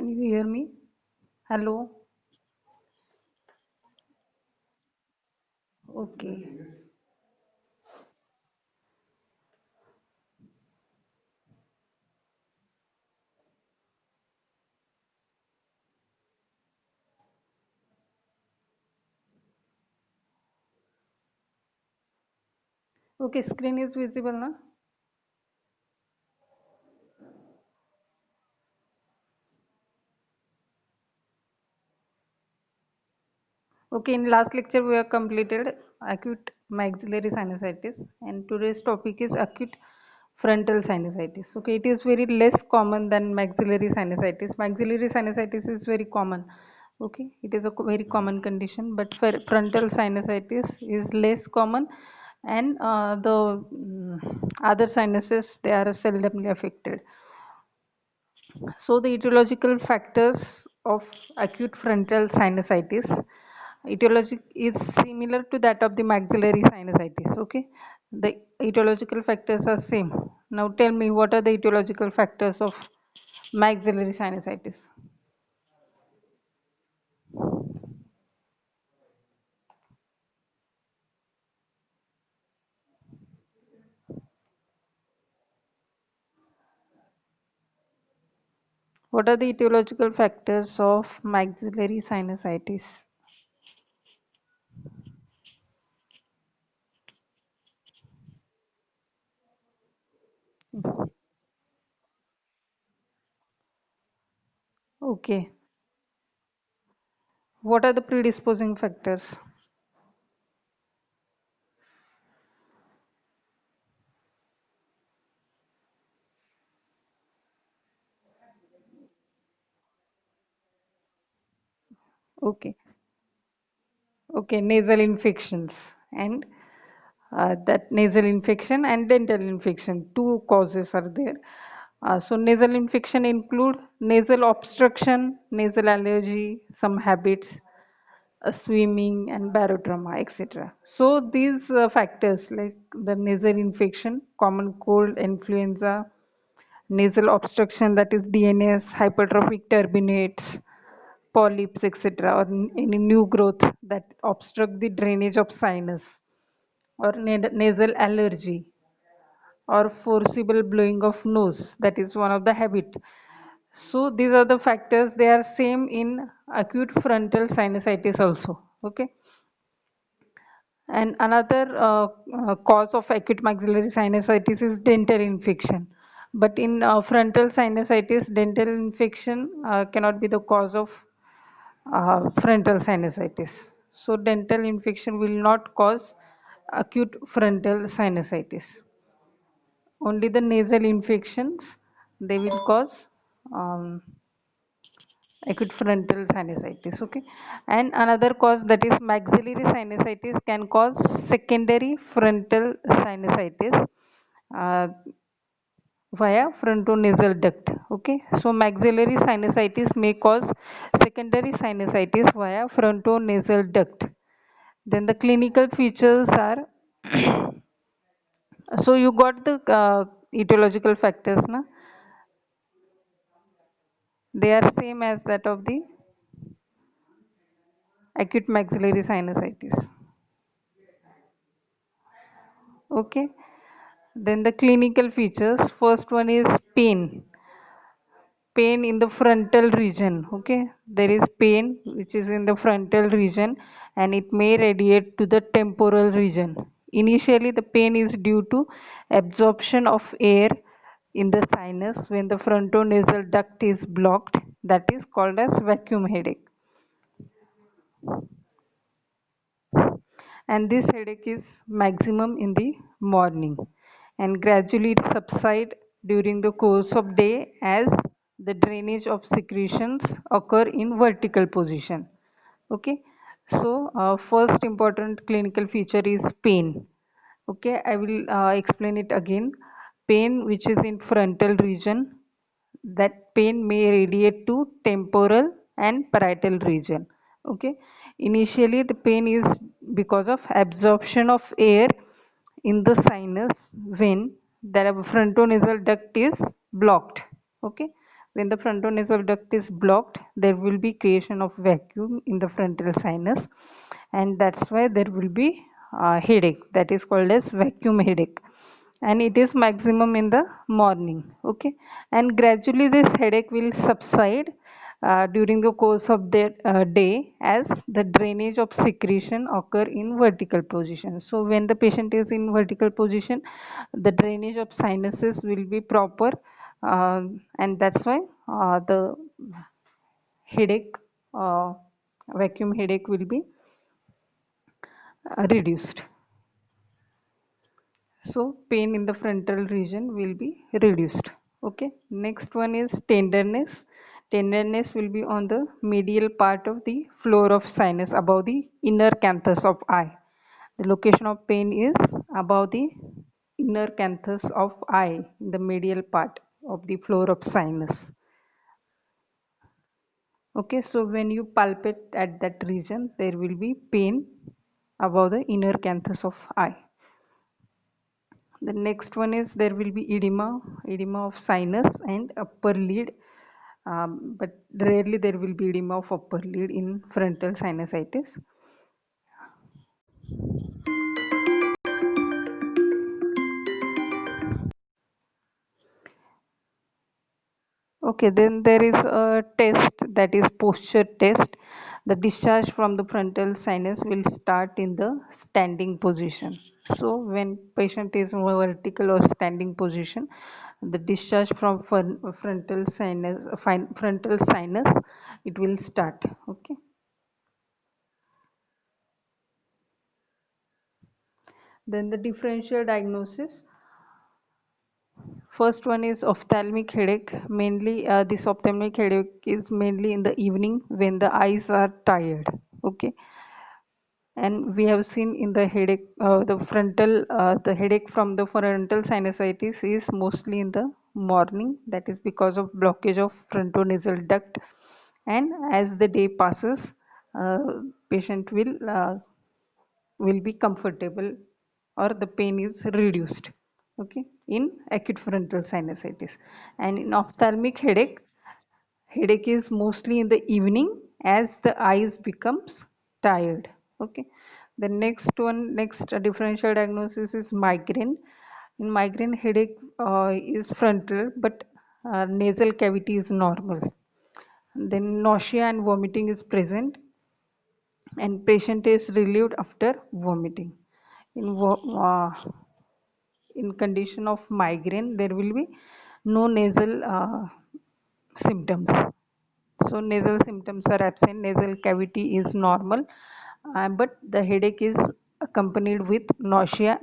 Can you hear me? Hello? Okay. Okay, screen is visible now? Okay, in last lecture we have completed acute maxillary sinusitis and today's topic is acute frontal sinusitis. Okay, it is very less common than maxillary sinusitis. Maxillary sinusitis is very common. Okay, it is a very common condition, but for frontal sinusitis is less common and other sinuses they are seldomly affected. So the etiological factors of acute frontal sinusitis, etiology is similar to that of the maxillary sinusitis. Okay, the etiological factors are same. Now tell me what are the etiological factors of maxillary sinusitis? What are the etiological factors of maxillary sinusitis? Okay, what are the predisposing factors? Okay, okay, nasal infections and that nasal infection and dental infection, two causes are there. So nasal infection include nasal obstruction, nasal allergy, some habits, swimming and barotrauma, etc. So these factors like the nasal infection, common cold, influenza, nasal obstruction that is DNS, hypertrophic turbinates, polyps, etc., or any new growth that obstruct the drainage of sinus, or nasal allergy, or forcible blowing of nose. That is one of the habit. So these are the factors. They are same in acute frontal sinusitis also. Okay. And another cause of acute maxillary sinusitis is dental infection. But in frontal sinusitis, dental infection cannot be the cause of frontal sinusitis. So dental infection will not cause acute frontal sinusitis. Only the nasal infections they will cause um, acute frontal sinusitis. Okay, and another cause that is maxillary sinusitis can cause secondary frontal sinusitis uh, via frontonasal duct. Okay, so maxillary sinusitis may cause secondary sinusitis via frontonasal duct. Then the clinical features are so you got the etiological factors, na? They are same as that of the acute maxillary sinusitis. Okay. Then the clinical features. First one is pain. Pain in the frontal region. Okay. There is pain which is in the frontal region and it may radiate to the temporal region. Initially, the pain is due to absorption of air in the sinus when the frontonasal duct is blocked. That is called as vacuum headache. And this headache is maximum in the morning and gradually it subside during the course of day as the drainage of secretions occur in vertical position. Okay, so first important clinical feature is pain. Okay, I will explain it again. Pain which is in frontal region, that pain may radiate to temporal and parietal region. Okay, initially the pain is because of absorption of air in the sinus when the frontonasal duct is blocked. Okay, When the frontonasal duct is blocked, there will be creation of vacuum in the frontal sinus, and that's why there will be headache, that is called as vacuum headache, and it is maximum in the morning. Okay, and gradually this headache will subside during the course of the day as the drainage of secretion occur in vertical position. So when the patient is in vertical position, the drainage of sinuses will be proper, uh, and that's why the headache, uh, vacuum headache will be reduced. So pain in the frontal region will be reduced. Okay. Next one is tenderness. Tenderness will be on the medial part of the floor of sinus above the inner canthus of eye. The location of pain is above the inner canthus of eye, in the medial part of the floor of sinus. Okay, so when you palpate at that region, there will be pain above the inner canthus of eye. The next one is there will be edema, edema of sinus and upper lid, but rarely there will be edema of upper lid in frontal sinusitis. Okay, then there is a test, that is posture test. The discharge from the frontal sinus will start in the standing position. So when patient is in vertical or standing position, the discharge from frontal sinus, it will start. Okay. Then the differential diagnosis. First one is ophthalmic headache. Mainly, this ophthalmic headache is mainly in the evening when the eyes are tired. Okay, and we have seen in the headache, the headache from the frontal sinusitis is mostly in the morning. That is because of blockage of frontonasal duct, and as the day passes, uh, patient will be comfortable, or the pain is reduced. Okay, in acute frontal sinusitis. And in ophthalmic headache, headache is mostly in the evening as the eyes becomes tired. Okay, the next differential diagnosis is migraine. In migraine, headache is frontal, but nasal cavity is normal. Then nausea and vomiting is present, and patient is relieved after vomiting. In, in condition of migraine, there will be no nasal symptoms. So nasal symptoms are absent, nasal cavity is normal, but the headache is accompanied with nausea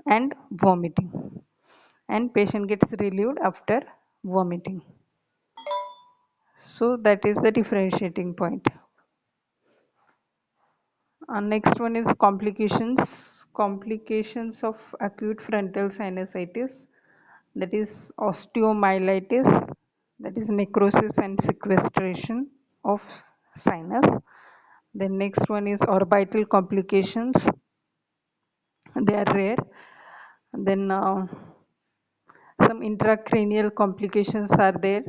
and vomiting, and patient gets relieved after vomiting. So that is the differentiating point. Next one is complications. Complications of acute frontal sinusitis, that is osteomyelitis, that is necrosis and sequestration of sinus. The next one is orbital complications. They are rare. Then some intracranial complications are there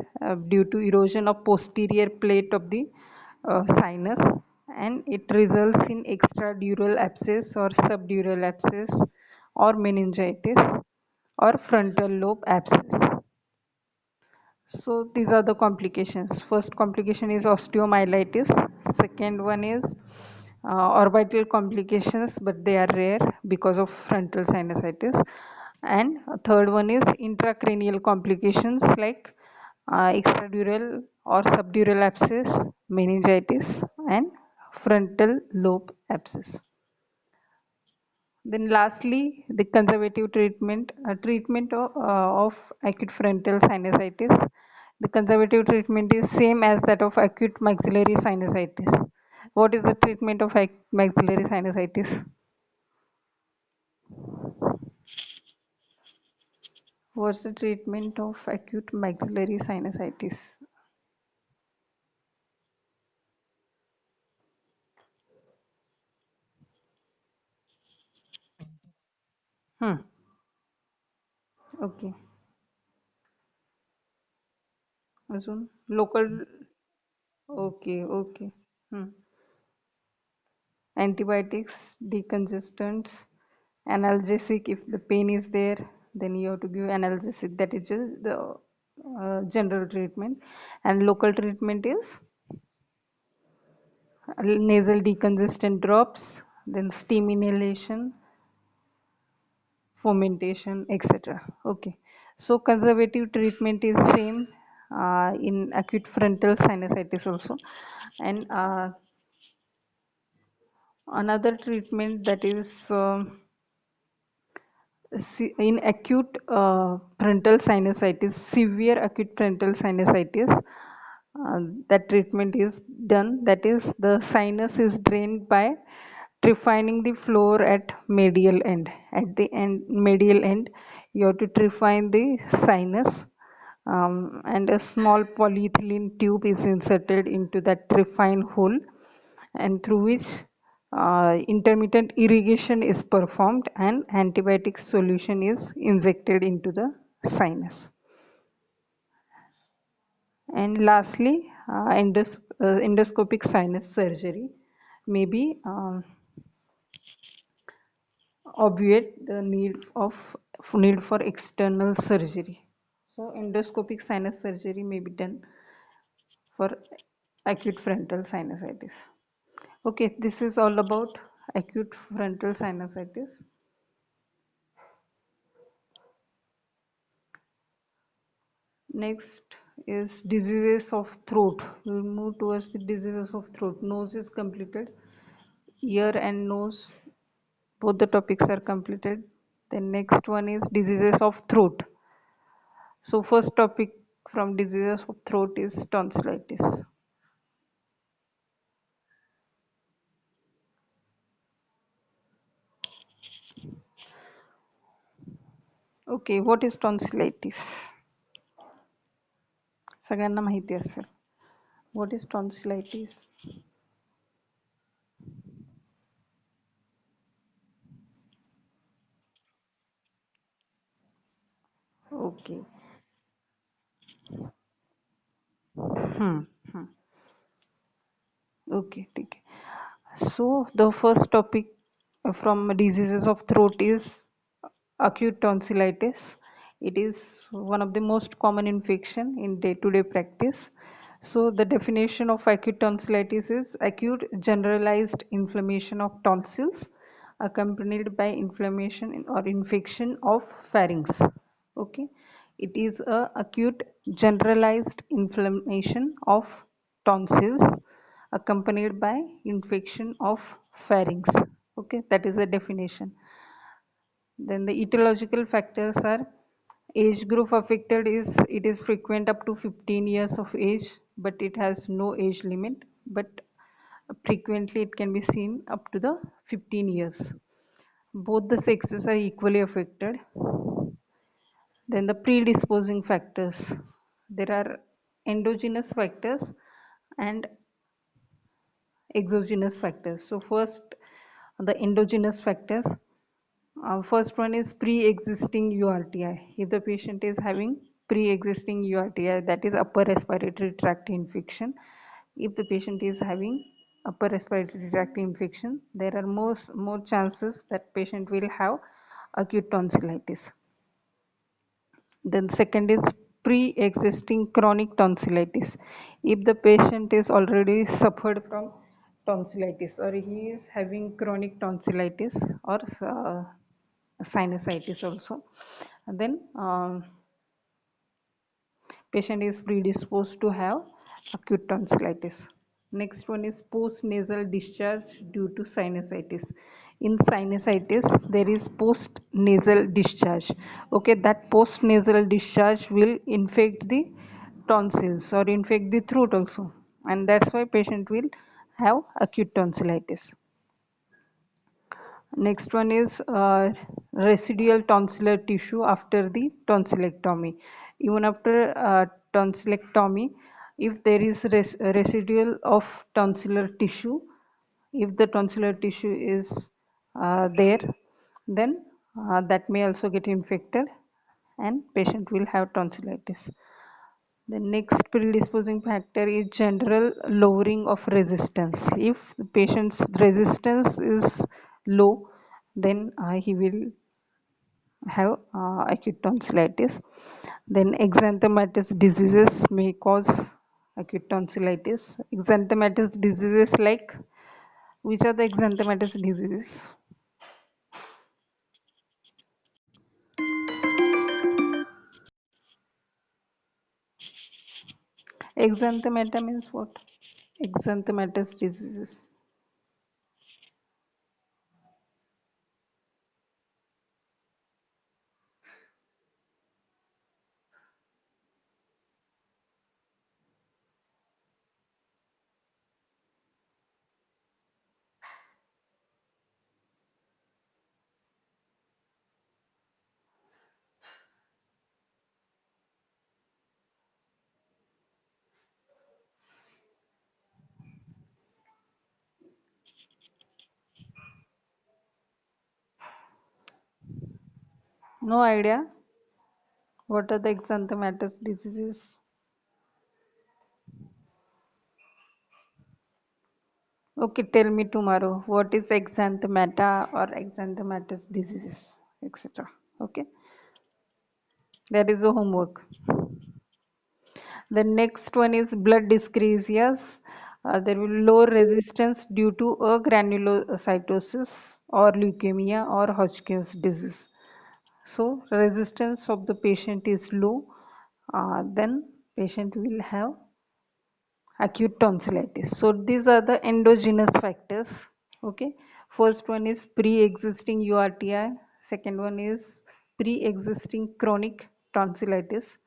due to erosion of posterior plate of the sinus, and it results in extradural abscess or subdural abscess or meningitis or frontal lobe abscess. So these are the complications. First complication is osteomyelitis. Second one is orbital complications, but they are rare because of frontal sinusitis. And third one is intracranial complications like extradural or subdural abscess, meningitis, and frontal lobe abscess. Then lastly, the conservative treatment of acute frontal sinusitis. The conservative treatment is same as that of acute maxillary sinusitis. What is the treatment of maxillary sinusitis? What's the treatment of acute maxillary sinusitis? Hmm. Okay. अजून local. Okay okay. Hmm. Antibiotics, decongestants, analgesic. If the pain is there, then you have to give analgesic. That is just the general treatment. And local treatment is nasal decongestant drops, then steam inhalation, fomentation, etc. Okay. So conservative treatment is same in acute frontal sinusitis also. And another treatment that is in acute frontal sinusitis, severe acute frontal sinusitis, that treatment is done. That is, the sinus is drained by trephining the floor at medial end. At the end, medial end, you have to trephine the sinus, and a small polyethylene tube is inserted into that trephine hole, and through which intermittent irrigation is performed and antibiotic solution is injected into the sinus. And lastly, endoscopic sinus surgery may be obviate the need for external surgery. So endoscopic sinus surgery may be done for acute frontal sinusitis. Okay, this is all about acute frontal sinusitis. Next is diseases of throat. We will move towards the diseases of throat. Nose is completed. Ear and nose, both the topics are completed. The next one is diseases of throat. So first topic from diseases of throat is tonsillitis. Okay, what is tonsillitis? सगळ्यांना माहिती असेल. What is tonsillitis? Okay. Hmm. Hmm. Okay, ठीक है. So the first topic from diseases of throat is acute tonsillitis. It is one of the most common infection in day-to-day practice. So the definition of acute tonsillitis is acute generalized inflammation of tonsils accompanied by inflammation or infection of pharynx. Okay, it is a acute generalized inflammation of tonsils accompanied by infection of pharynx. Okay, that is the definition. Then the etiological factors are age group affected is it is frequent up to 15 years of age, but it has no age limit, but frequently it can be seen up to the 15 years. Both the sexes are equally affected. Then the predisposing factors. There are endogenous factors and exogenous factors. So first, the endogenous factors. First one is pre-existing URTI. If the patient is having pre-existing URTI, that is upper respiratory tract infection. If the patient is having upper respiratory tract infection, there are more chances that patient will have acute tonsillitis. Then second is pre-existing chronic tonsillitis. If the patient is already suffered from tonsillitis or he is having chronic tonsillitis or sinusitis also, then patient is predisposed to have acute tonsillitis. Next one is post-nasal discharge due to sinusitis. In sinusitis, there is post-nasal discharge. Okay, that post-nasal discharge will infect the tonsils or infect the throat also, and that's why patient will have acute tonsillitis. Next one is residual tonsillar tissue after the tonsillectomy. Even after tonsillectomy, if there is residual of tonsillar tissue, if the tonsillar tissue is there, then that may also get infected and patient will have tonsillitis. The next predisposing factor is general lowering of resistance. If the patient's resistance is low, then he will have acute tonsillitis. Then exanthematous diseases may cause acute tonsillitis. Exanthematous diseases like, which are the exanthematous diseases? Exanthemata means what? Exanthematous diseases. No idea. What are the exanthematous diseases? Okay, tell me tomorrow what is exanthemata or exanthematous diseases, etc. Okay, that is the homework. The next one is blood dyscrasias. There will low resistance due to a granulocytosis or leukemia or Hodgkin's disease. So resistance of the patient is low, then patient will have acute tonsillitis. So these are the endogenous factors. Okay, first one is pre-existing URTI, second one is pre-existing chronic tonsillitis,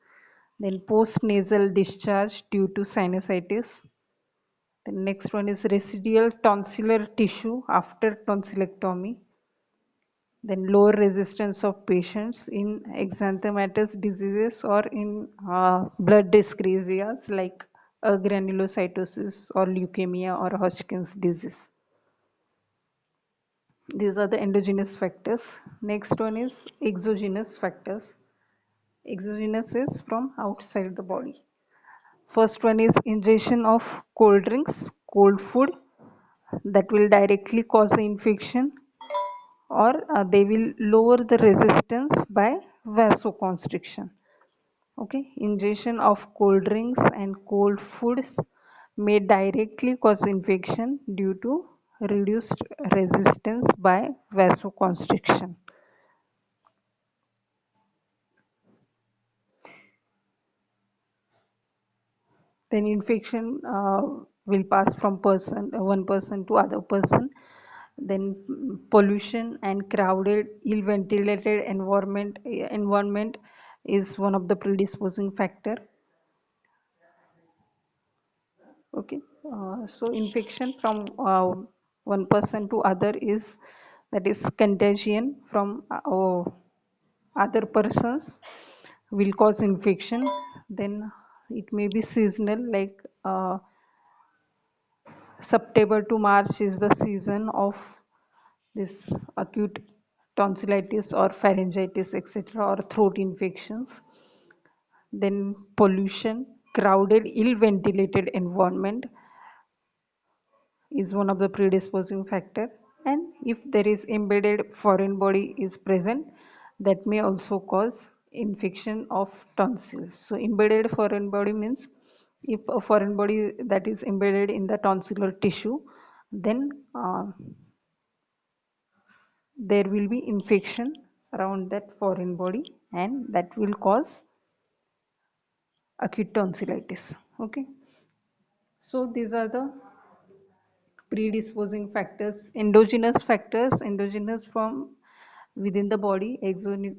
then post-nasal discharge due to sinusitis. The next one is residual tonsillar tissue after tonsillectomy. Then lower resistance of patients in exanthematous diseases or in blood dyscrasias like granulocytosis or leukemia or Hodgkin's disease. These are the endogenous factors. Next one is exogenous factors. Exogenous is from outside the body. First one is ingestion of cold drinks, cold food that will directly cause the infection, or they will lower the resistance by vasoconstriction. Okay, ingestion of cold drinks and cold foods may directly cause infection due to reduced resistance by vasoconstriction. Then infection will pass from one person to other person. Then pollution and crowded, ill ventilated environment is one of the predisposing factor. Okay, so infection from one person to other is, that is contagion from other persons will cause infection. Then it may be seasonal, like September to March is the season of this acute tonsillitis or pharyngitis, etc., or throat infections. Then pollution, crowded, ill ventilated environment is one of the predisposing factor. And if there is embedded foreign body is present, that may also cause infection of tonsils. So embedded foreign body means if a foreign body that is embedded in the tonsillar tissue, then there will be infection around that foreign body, and that will cause acute tonsillitis. Okay, so these are the predisposing factors. Endogenous from within the body,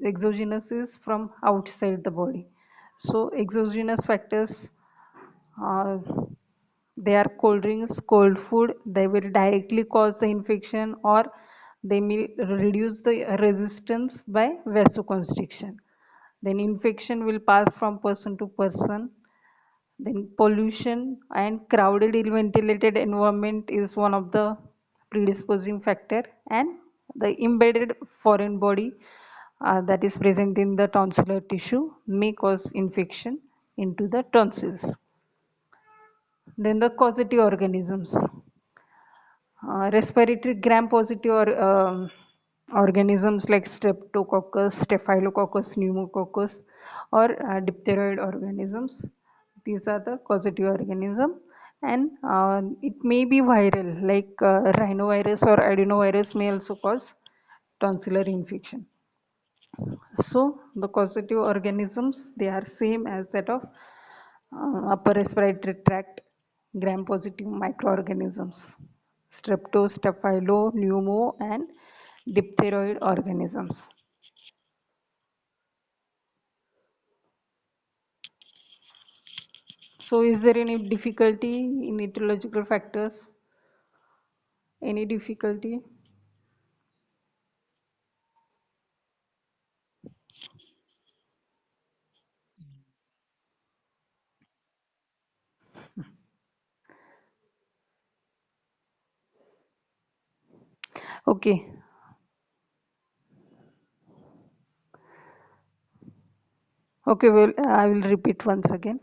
exogenous is from outside the body. So exogenous factors, uh, they are cold drinks, cold food, they will directly cause the infection, or they may reduce the resistance by vasoconstriction. Then infection will pass from person to person. Then pollution and crowded, ill ventilated environment is one of the predisposing factor, and the embedded foreign body that is present in the tonsillar tissue may cause infection into the tonsils. Then the causative organisms. Respiratory gram-positive organisms like Streptococcus, Staphylococcus, Pneumococcus, or diphtheroid organisms. These are the causative organism, and it may be viral, like rhinovirus or adenovirus may also cause tonsillar infection. So the causative organisms, they are same as that of upper respiratory tract gram-positive microorganisms, strepto, staphylo, pneumo, and diphtheroid organisms. So is there any difficulty in etiological factors? Any difficulty? Okay, okay, well, I will repeat once again.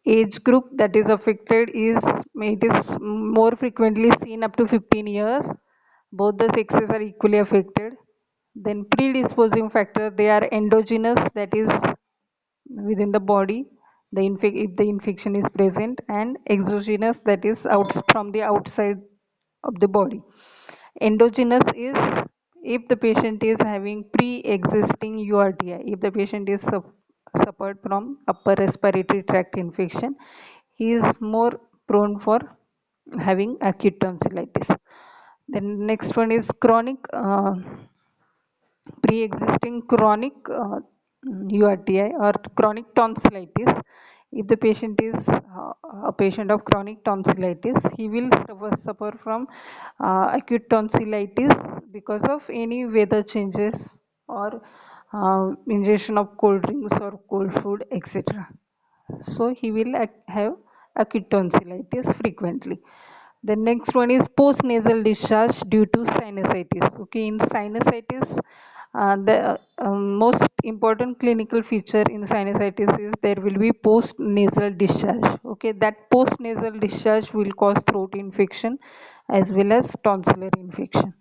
Age group that is affected is it is more frequently seen up to 15 years. Both the sexes are equally affected. Then predisposing factor, they are endogenous, that is within the body, if the infection is present, and exogenous, that is out from the outside of the body. Endogenous is if the patient is having pre-existing URTI, if the patient is suffered from upper respiratory tract infection, he is more prone for having acute tonsillitis. Then next one is chronic pre-existing chronic URTI or chronic tonsillitis. If the patient is a patient of chronic tonsillitis, he will suffer from acute tonsillitis because of any weather changes or ingestion of cold drinks or cold food, etc. So he will have acute tonsillitis frequently. The next one is post-nasal discharge due to sinusitis. Okay, in sinusitis, the most important clinical feature in sinusitis is there will be post-nasal discharge. Okay, that post-nasal discharge will cause throat infection as well as tonsillar infection.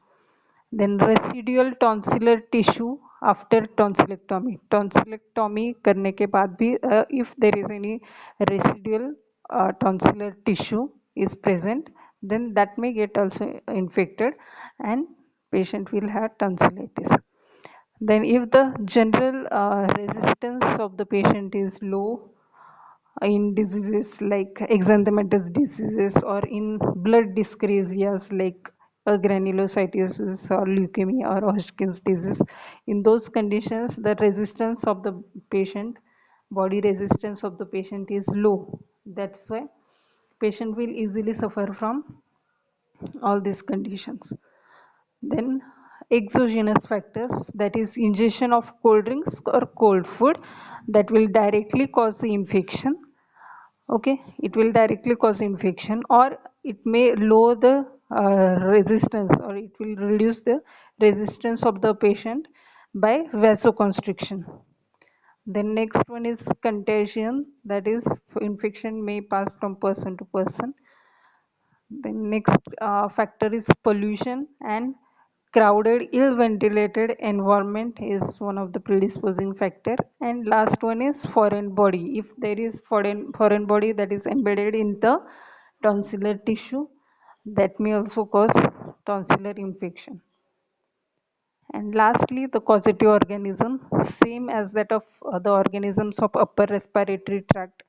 Then residual tonsillar tissue after tonsillectomy. Tonsillectomy करने के बाद भी if there is any residual tonsillar tissue is present, then that may get also infected and patient will have tonsillitis. Then if the general resistance of the patient is low, in diseases like exanthematous diseases or in blood dyscrasias like granulocytosis or leukemia or Hodgkin's disease. In those conditions, the resistance of the patient, body resistance of the patient is low. That's why patient will easily suffer from all these conditions. Then exogenous factors, that is ingestion of cold drinks or cold food, that will directly cause the infection. Okay, it will directly cause infection or it may lower the resistance or it will reduce the resistance of the patient by vasoconstriction. Then next one is contagion, that is infection may pass from person to person. The next factor is pollution, and crowded, ill ventilated environment is one of the predisposing factor. And last one is foreign body. If there is foreign body that is embedded in the tonsillar tissue, that may also cause tonsillar infection. And lastly, the causative organism, same as that of the organisms of upper respiratory tract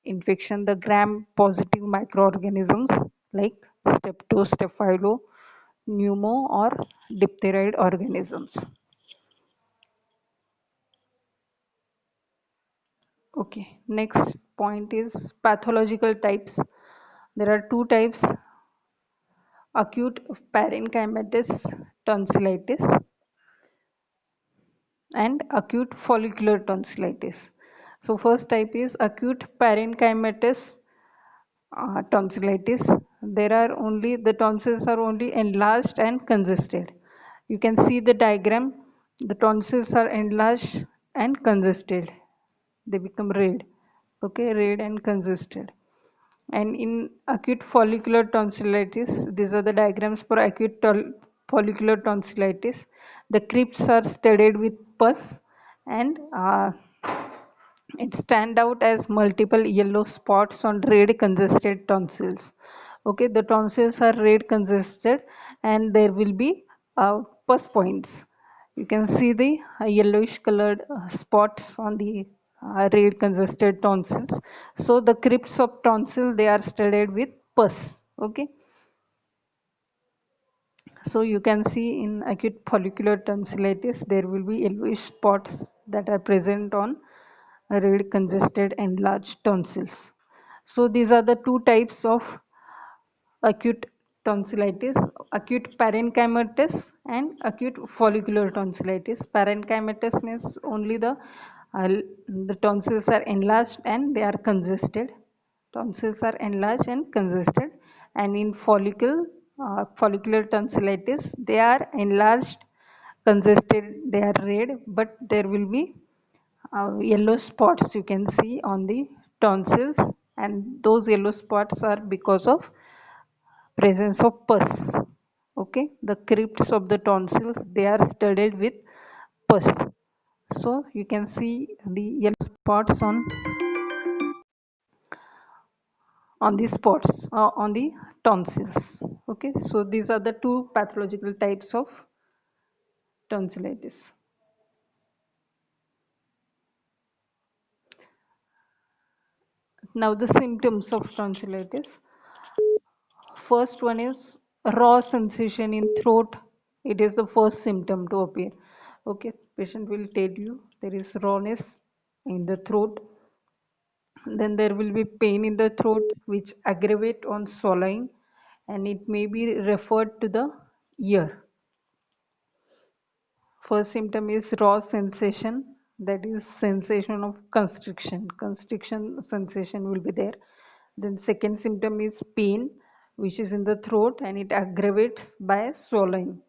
infection, the gram-positive microorganisms like Strepto, Staphylo, Pneumo, or diphtheroid organisms. Okay, next point is pathological types. There are two types: acute parenchymatous tonsillitis and acute follicular tonsillitis. So first type is acute parenchymatous tonsillitis. There are only the tonsils are only enlarged and congested. You can see the diagram. The tonsils are enlarged and congested. They become red. Okay, red and congested. And in acute follicular tonsillitis, these are the diagrams for acute follicular tonsillitis. The crypts are studded with pus, and it stand out as multiple yellow spots on red congested tonsils. Okay, the tonsils are red congested, and there will be pus points. You can see the yellowish colored spots on the red congested tonsils. So the crypts of tonsil, they are studded with pus. Okay, so you can see in acute follicular tonsillitis there will be yellowish spots that are present on red congested enlarged tonsils. So these are the two types of acute tonsillitis: acute parenchymatous and acute follicular tonsillitis. Parenchymatous means only the tonsils are enlarged and they are congested. Tonsils are enlarged and congested. And in follicular tonsillitis, they are enlarged, congested, they are red, but there will be yellow spots you can see on the tonsils, and those yellow spots are because of presence of pus. Okay, the crypts of the tonsils, they are studded with pus. So you can see the yellow spots on the spots on the tonsils. Okay, so these are the two pathological types of tonsillitis. Now the symptoms of tonsillitis. First one is raw sensation in throat. It is the first symptom to appear. Okay, patient will tell you there is rawness in the throat. Then there will be pain in the throat which aggravate on swallowing, and it may be referred to the ear. First symptom is raw sensation, that is sensation of constriction. Constriction sensation will be there. Then second symptom is pain, which is in the throat and it aggravates by swallowing.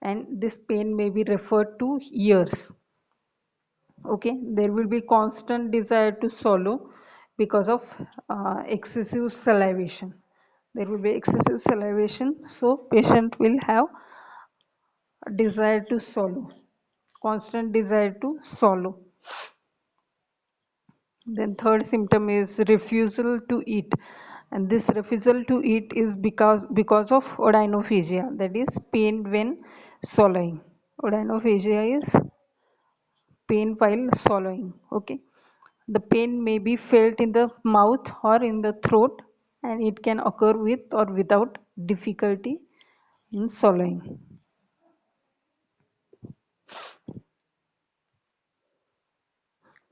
And this pain may be referred to ears. Okay, there will be constant desire to swallow because of excessive salivation. There will be excessive salivation, so patient will have a desire to swallow, constant desire to swallow. Then third symptom is refusal to eat, and this refusal to eat is because of odynophagia, that is pain when swallowing. Odynophagia is pain while swallowing. Okay, the pain may be felt in the mouth or in the throat, and it can occur with or without difficulty in swallowing.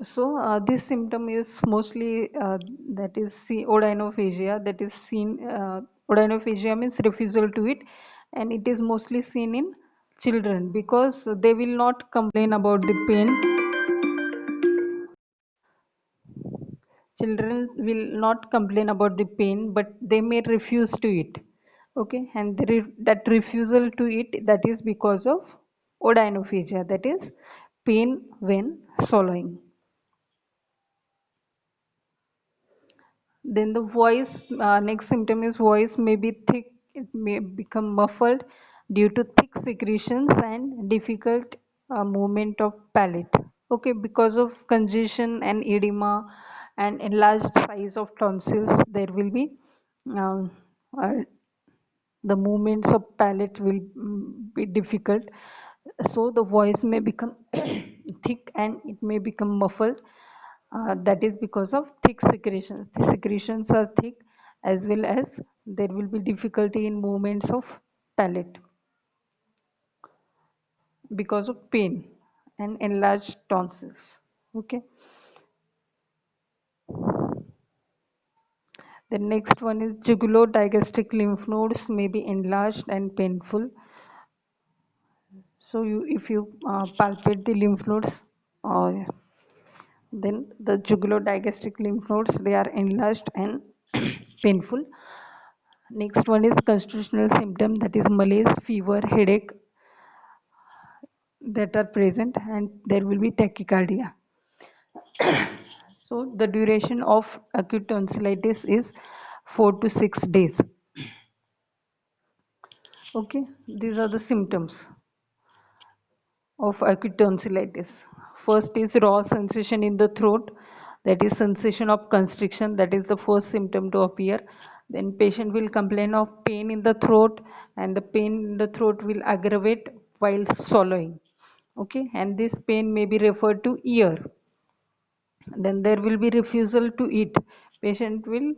So this symptom is mostly that is odynophagia, that is seen. Odynophagia means refusal to eat, and it is mostly seen in children because they will not complain about the pain. Children will not complain about the pain, but they may refuse to eat. Okay, and that refusal to eat, that is because of odynophagia, that is pain when swallowing. Then the voice, next symptom is voice may be thick, it may become muffled due to thick secretions and difficult movement of palate. Okay, because of congestion and edema and enlarged size of tonsils, there will be um, uh, the movements of palate will be difficult. So the voice may become thick and it may become muffled. That is because of thick secretions. The secretions are thick, as well as there will be difficulty in movements of palate because of pain and enlarged tonsils. Okay. The next one is jugulo-digastric lymph nodes may be enlarged and painful. So if you palpate the lymph nodes, uh, then the jugulo-digastric lymph nodes, they are enlarged and painful. Next one is constitutional symptom, that is malaise, fever, headache that are present, and there will be tachycardia. So the duration of acute tonsillitis is 4 to 6 days. Okay, these are the symptoms of acute tonsillitis. First is raw sensation in the throat, that is sensation of constriction, that is the first symptom to appear. Then patient will complain of pain in the throat, and the pain in the throat will aggravate while swallowing. Okay, and this pain may be referred to ear. Then there will be refusal to eat. Patient will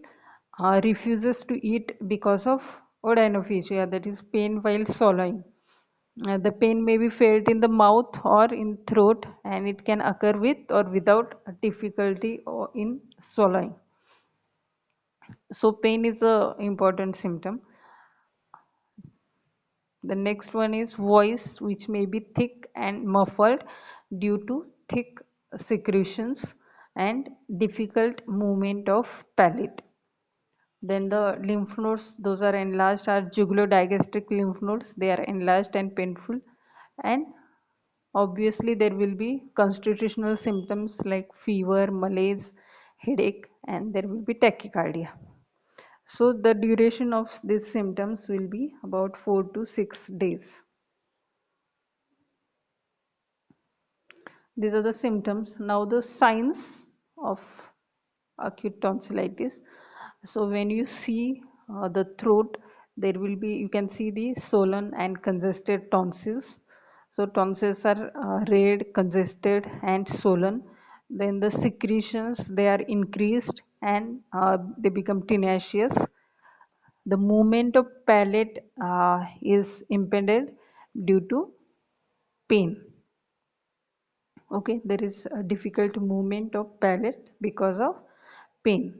refuses to eat because of odynophagia, that is pain while swallowing. The pain may be felt in the mouth or in throat, and it can occur with or without difficulty or in swallowing. So pain is a important symptom. The next one is voice, which may be thick and muffled due to thick secretions and difficult movement of palate. Then the lymph nodes, those are enlarged, are jugulodigastric lymph nodes. They are enlarged and painful. And obviously, there will be constitutional symptoms like fever, malaise, headache, and there will be tachycardia. So the duration of these symptoms will be about 4 to 6 days. These are the symptoms. Now the signs of acute tonsillitis. So when you see the throat, there will be, you can see the swollen and congested tonsils. So tonsils are red, congested and swollen. Then the secretions, they are increased and they become tenacious. The movement of palate is impeded due to pain. Okay, there is a difficult movement of palate because of pain.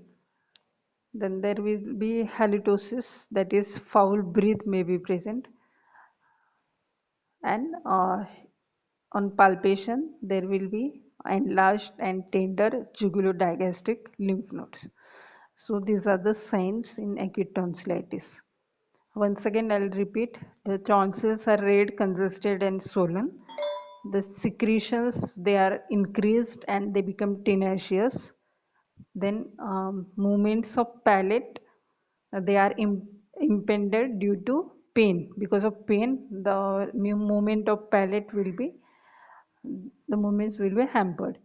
Then there will be halitosis, that is foul breath may be present, and on palpation there will be enlarged and tender jugulodigastric lymph nodes. So these are the signs in acute tonsillitis. Once again I'll repeat, the tonsils are red, congested and swollen. The secretions, they are increased and they become tenacious. Then movements of palate, they are impeded due to pain. Because of pain, the movement of palate will be, the movements will be hampered.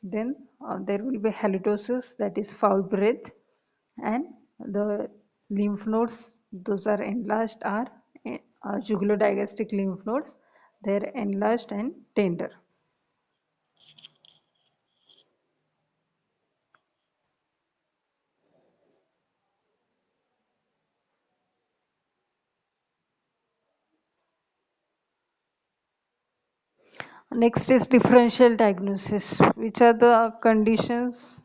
Then there will be halitosis, that is foul breath, and the lymph nodes, those are enlarged, are jugulodigastric lymph nodes. They are enlarged and tender. Next is differential diagnosis, which are the conditions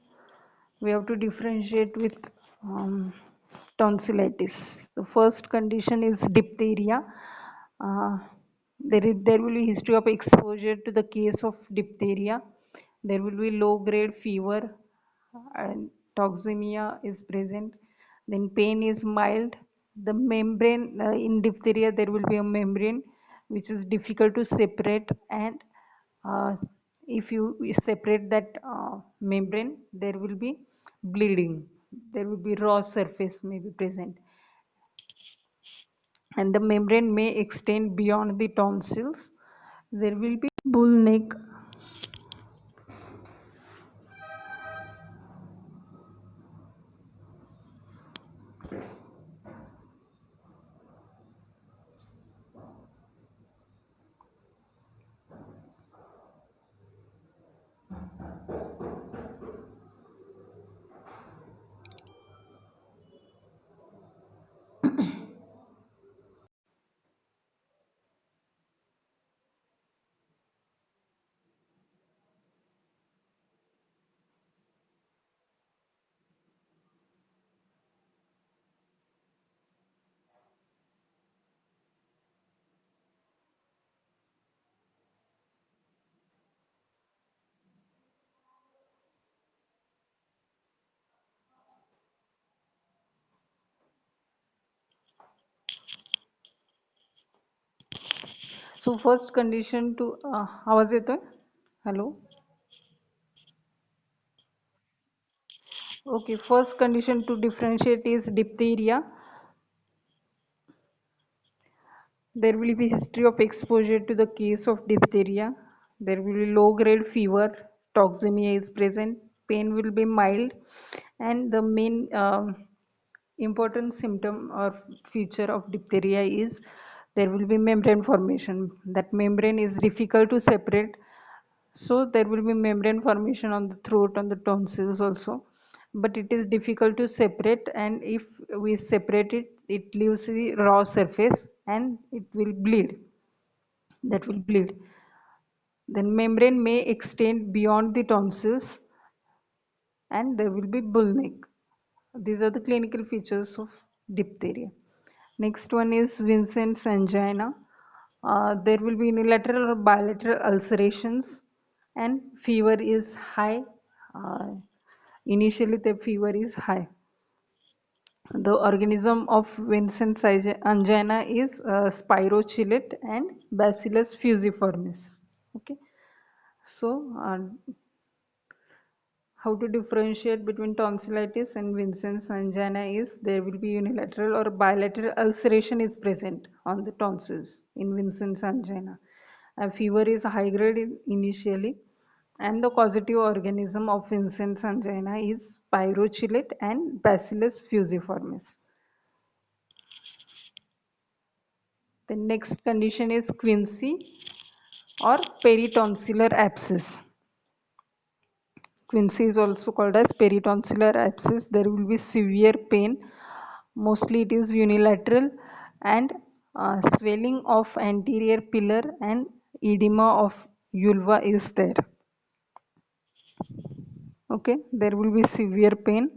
we have to differentiate with tonsillitis. The first condition is diphtheria. Uh, there will be history of exposure to the case of diphtheria. There will be low grade fever and toxemia is present. Then pain is mild. The membrane in diphtheria, there will be a membrane which is difficult to separate, and uh, if you separate that membrane, there will be bleeding, there will be raw surface may be present, and the membrane may extend beyond the tonsils. There will be bull neck. So first condition to आवाज येतोय? Hello. Okay, first condition to differentiate is diphtheria. There will be history of exposure to the case of diphtheria. There will be low grade fever, toxemia is present, pain will be mild, and the main important symptom or feature of diphtheria is there will be membrane formation. That membrane is difficult to separate, so there will be membrane formation on the throat, on the tonsils also, but it is difficult to separate, and if we separate it, it leaves the raw surface and it will bleed. That will bleed. Then membrane may extend beyond the tonsils and there will be bull neck. These are the clinical features of diphtheria. Next one is Vincent's angina. There will be unilateral or bilateral ulcerations and fever is high. Uh, Initially the fever is high. The organism of Vincent's angina is Spirochilid and Bacillus fusiformis. Okay, so how to differentiate between tonsillitis and Vincent's angina is there will be unilateral or bilateral ulceration is present on the tonsils in Vincent's angina. A fever is high grade initially, and the causative organism of Vincent's angina is Spirochilid and Bacillus fusiformis. The next condition is quinsy or peritonsillar abscess. Quinsy is also called as peritonsillar abscess. There will be severe pain. Mostly it is unilateral and swelling of anterior pillar and edema of vulva is there. Okay, there will be severe pain,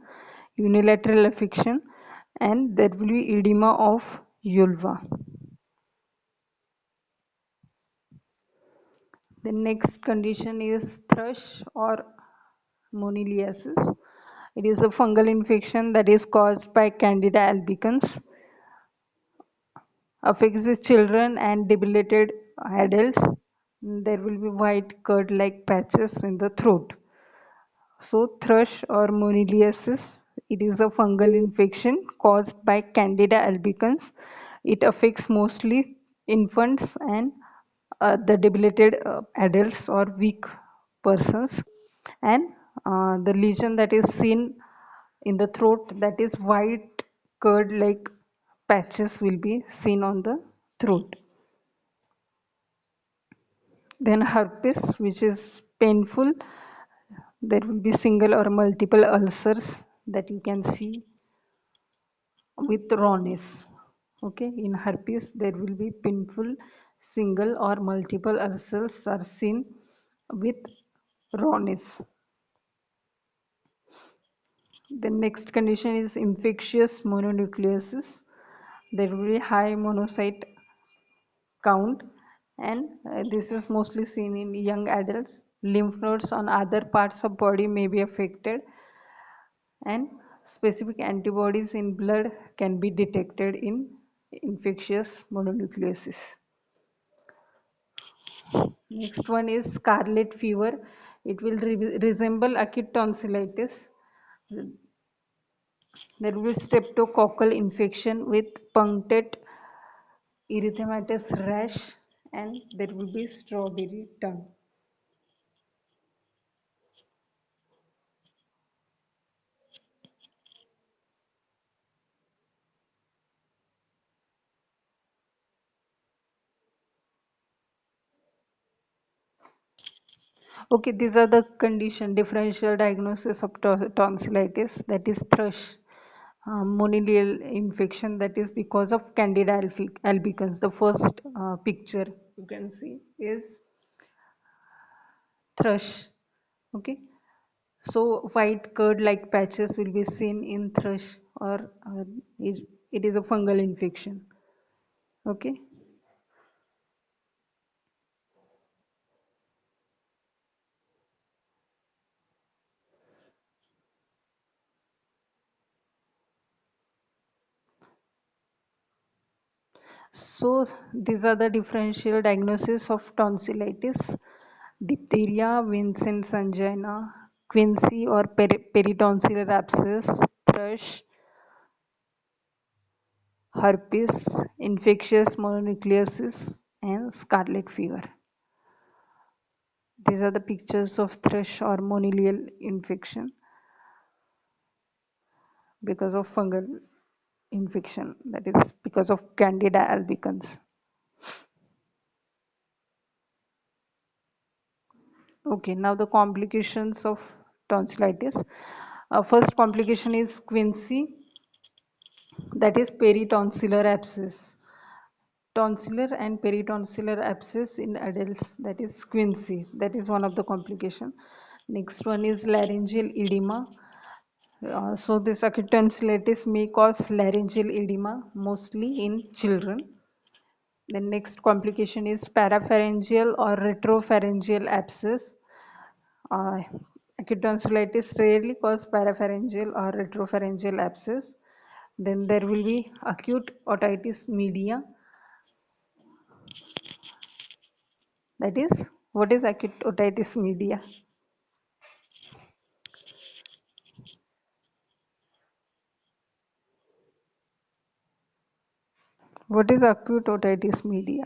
unilateral affection, and there will be edema of vulva. The next condition is thrush or moniliasis. It is a fungal infection that is caused by Candida albicans, affects the children and debilitated adults. There will be white curd-like patches in the throat. So thrush or moniliasis, it is a fungal infection caused by Candida albicans. It affects mostly infants and the debilitated adults or weak persons, and the lesion that is seen in the throat, that is white curd like patches will be seen on the throat. Then herpes, which is painful, there will be single or multiple ulcers that you can see with rawness. Okay, in herpes there will be painful single or multiple ulcers are seen with rawness. The next condition is infectious mononucleosis. There will be high monocyte count, and this is mostly seen in young adults. Lymph nodes on other parts of body may be affected, and specific antibodies in blood can be detected in infectious mononucleosis. Next one is scarlet fever. It will resemble acute tonsillitis. There will be streptococcal infection with punctate erythematous rash, and there will be strawberry tongue. Okay, these are the condition differential diagnosis of tonsillitis, that is thrush. Monilial infection, that is because of Candida albicans. The first picture you can see is thrush. Okay, so white curd like patches will be seen in thrush, or it is a fungal infection. Okay, so these are the differential diagnosis of tonsillitis: diphtheria, Vincent's angina, quinsy or peritonsillar abscess, thrush, herpes, infectious mononucleosis, and scarlet fever. These are the pictures of thrush or monilial infection because of fungal infection, that is because of Candida albicans. Okay, now the complications of tonsillitis. First complication is quinsy, that is peritonsillar abscess. Tonsillar and peritonsillar abscess in adults, that is quinsy, that is one of the complication. Next one is laryngeal edema. So this acute tonsillitis may cause laryngeal edema mostly in children. The next complication is parapharyngeal or retropharyngeal abscess. Uh, Acute tonsillitis rarely cause parapharyngeal or retropharyngeal abscess. Then there will be acute otitis media. That is, what is acute otitis media? What is acute otitis media?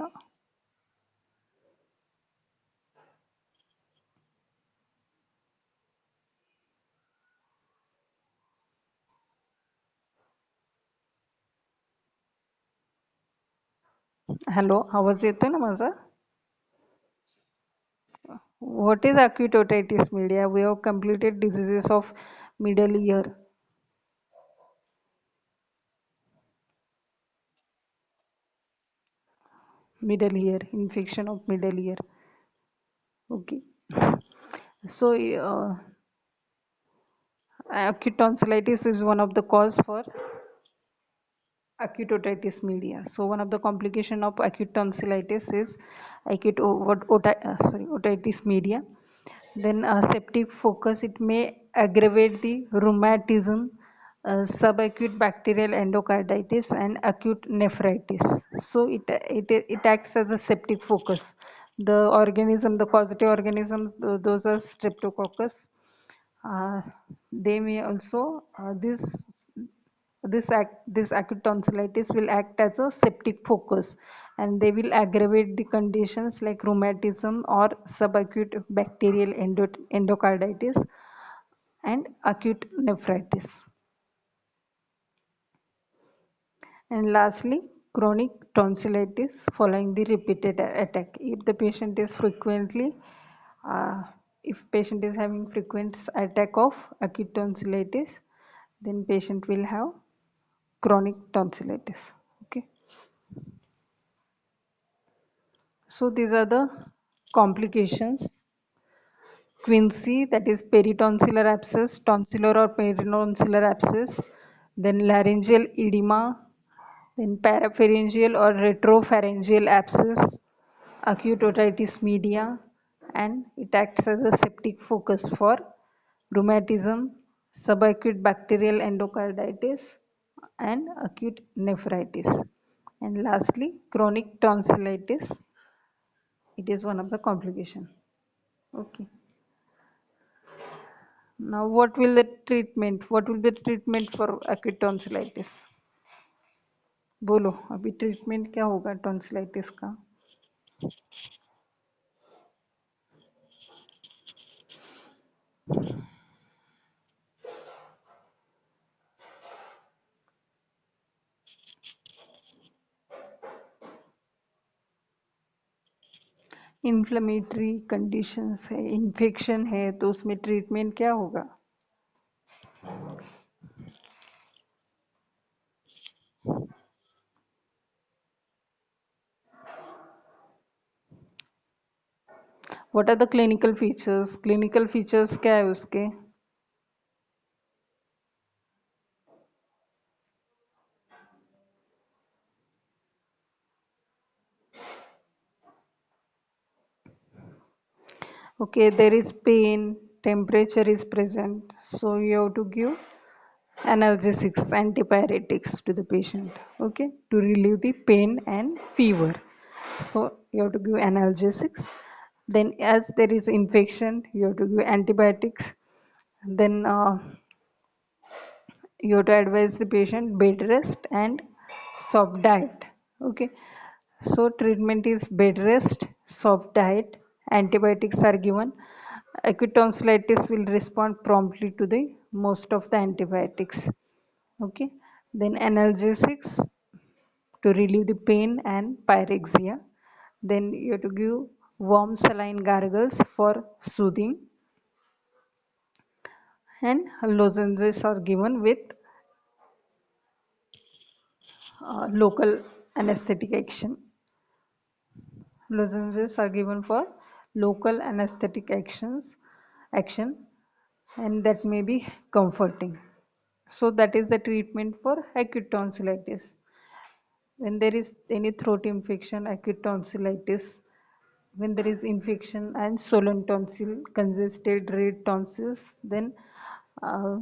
Hello, आवाज येतोय ना माझा? What is acute otitis media? We have completed diseases of middle ear. Middle ear, infection of middle ear. Okay. So, acute tonsillitis is one of the cause for acute otitis media. So, one of the complication of acute tonsillitis is acute otitis media. Then septic focus, it may aggravate the rheumatism, subacute bacterial endocarditis, and acute nephritis. So it acts as a septic focus. The organism, the causative organisms, those are streptococcus. They may also this acute tonsillitis will act as a septic focus, and they will aggravate the conditions like rheumatism or subacute bacterial endocarditis and acute nephritis. And lastly, chronic tonsillitis following the repeated attack. If the patient is frequently, if patient is having frequent attack of acute tonsillitis, then patient will have chronic tonsillitis. Okay. So these are the complications. Quinsy, that is peritonsillar abscess, tonsillar or peritonsillar abscess, then laryngeal edema, then parapharyngeal or retropharyngeal abscess, acute otitis media, and it acts as a septic focus for rheumatism, subacute bacterial endocarditis, and acute nephritis. And lastly, chronic tonsillitis, it is one of the complications. Okay. Now, what will the treatment? What will be the treatment for acute tonsillitis? बोलो अभी treatment क्या होगा tonsillitis का? Inflammatory conditions है, infection है, तो उसमें treatment क्या होगा? What are the clinical features? Clinical features क्या है उसके? Okay, there is pain, temperature is present, so you have to give analgesics, antipyretics to the patient, okay, to relieve the pain and fever. So you have to give analgesics. Then as there is infection, you have to give antibiotics. Then you have to advise the patient bed rest and soft diet. Okay, so treatment is bed rest, soft diet, antibiotics are given. Acute tonsillitis will respond promptly to the most of the antibiotics. Okay, then analgesics to relieve the pain and pyrexia. Then you have to give warm saline gargles for soothing, and lozenges are given with local anesthetic action. Lozenges are given for local anesthetic action, and that may be comforting. So that is the treatment for acute tonsillitis. When there is any throat infection, acute tonsillitis, when there is infection and swollen tonsil, congested red tonsils, then uh,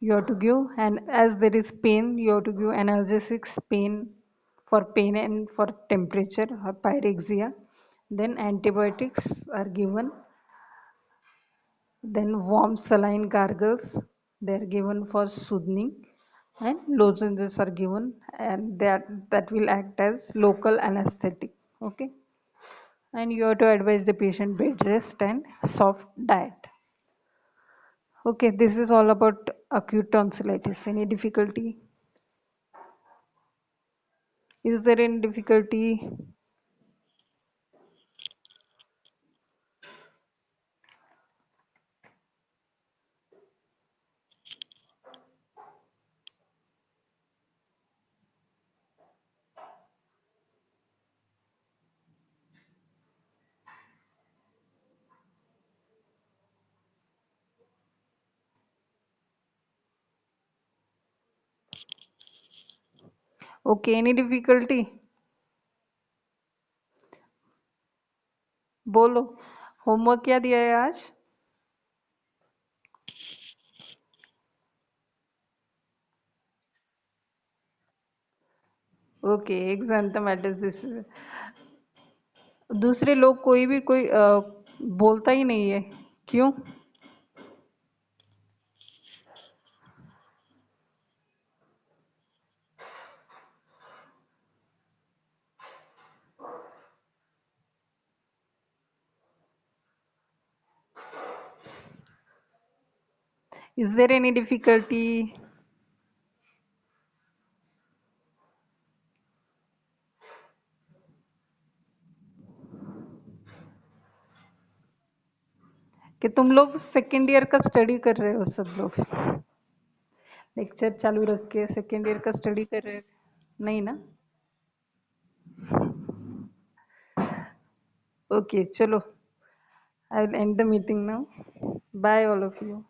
you have to give, and as there is pain, you have to give analgesics, pain and for temperature or pyrexia. Then antibiotics are given, then warm saline gargles, they are given for soothing, and lozenges are given, and that will act as local anesthetic. Okay, and you have to advise the patient bed rest and soft diet. Okay, this is all about acute tonsillitis. Any difficulty? Is there any difficulty? Okay, any difficulty? बोलो, homework क्या दिया है आज? Okay, एक्सांथमाइटिस this, दूसरे लोग कोई बोलता ही नहीं है, क्यों? Is there any difficulty? कि तुम लोग सेकेंड ईयर का स्टडी कर रहे हो सब लोग, लेक्चर चालू रख के सेकेंड ईयर का स्टडी कर रहे हो? नहीं ना? ओके, चलो, I will end the meeting now. Bye all of you.